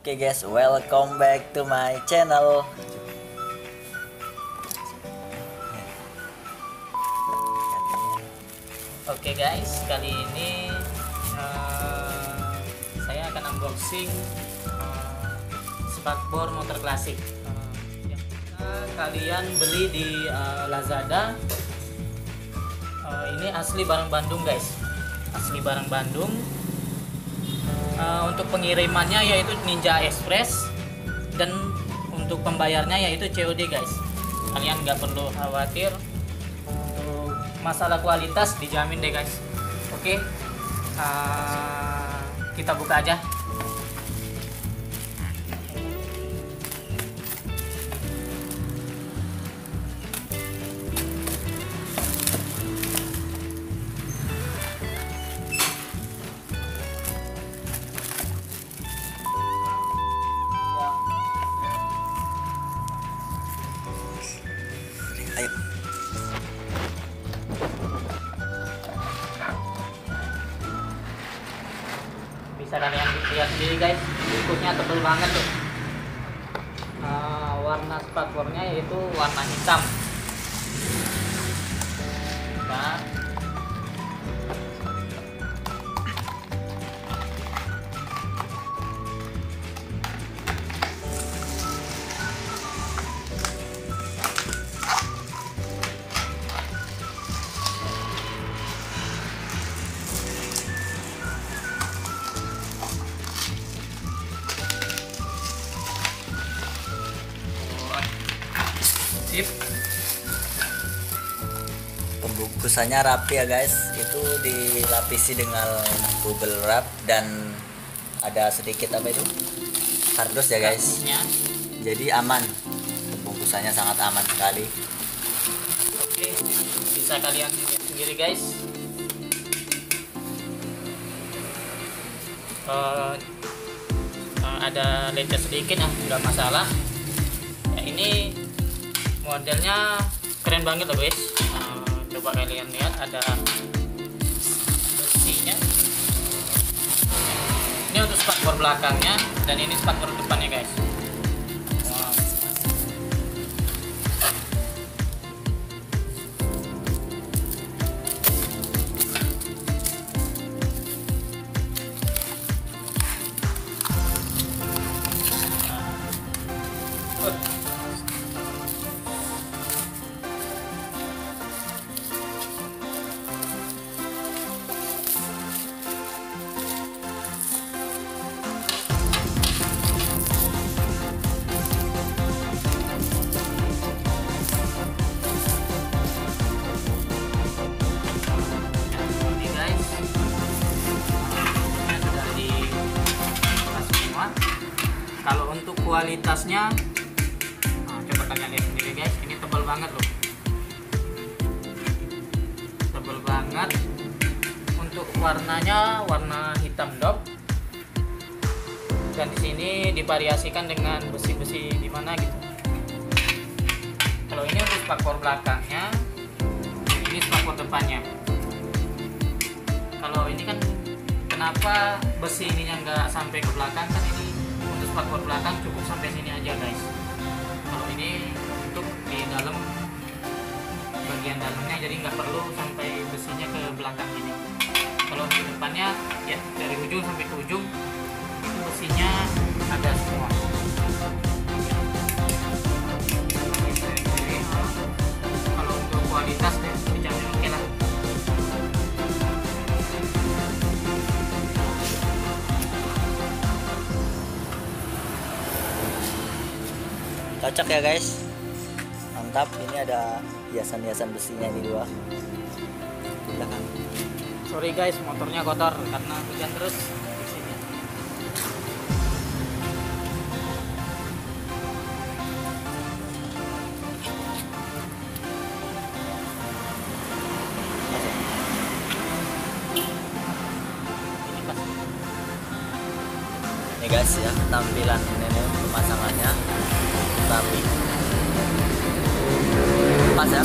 Oke guys, welcome back to my channel. Oke guys, kali ini saya akan unboxing spakbor motor klasik yang kalian beli di Lazada. Ini asli barang Bandung guys, asli barang Bandung. Untuk pengirimannya yaitu Ninja Express, dan untuk pembayarnya yaitu COD guys. Kalian nggak perlu khawatir, untuk masalah kualitas dijamin deh guys. Oke, kita buka aja. Ayo. Bisa kalian lihat sendiri guys, bungkusnya tebal banget tuh. Warna spakbornya yaitu warna hitam. Nah, sip. Pembungkusannya rapi ya guys. Itu dilapisi dengan bubble wrap dan ada sedikit apa itu? Kardus ya guys. Kardusnya. Jadi aman. Pembungkusannya sangat aman sekali. Oke, bisa kalian lihat sendiri guys. Ada lecet sedikit ya, nggak masalah. Ya, ini modelnya keren banget loh guys. Coba kalian lihat, ada besinya. Ini untuk spakbor belakangnya, dan ini spakbor depannya guys. Wow. Ini guys, sudah dilepas semua. Kalau untuk kualitasnya, coba kalian lihat sendiri guys, ini tebal banget loh, tebal banget. Untuk warnanya warna hitam dop, dan di sini divariasikan dengan besi-besi di mana gitu. Kalau ini untuk spakbor belakangnya, ini spakbor depannya. Kalau ini kan kenapa besi ininya nggak sampai ke belakang, kan ini untuk spakbor belakang cukup sampai sini aja guys. Kalau ini untuk di dalam bagian dalamnya, jadi nggak perlu sampai besinya ke belakang ini. Kalau di depannya ya dari ujung sampai ke ujung itu besinya ada semua. Kalau untuk kualitas deh dijamin oke lah. Cocok ya guys. Mantap. Ini ada hiasan-hiasan besinya ini dua. Belakang. Sorry guys, motornya kotor karena hujan terus di sini. Ini pas. Ini guys ya, tampilan ini pemasangannya rapi. Pas ya.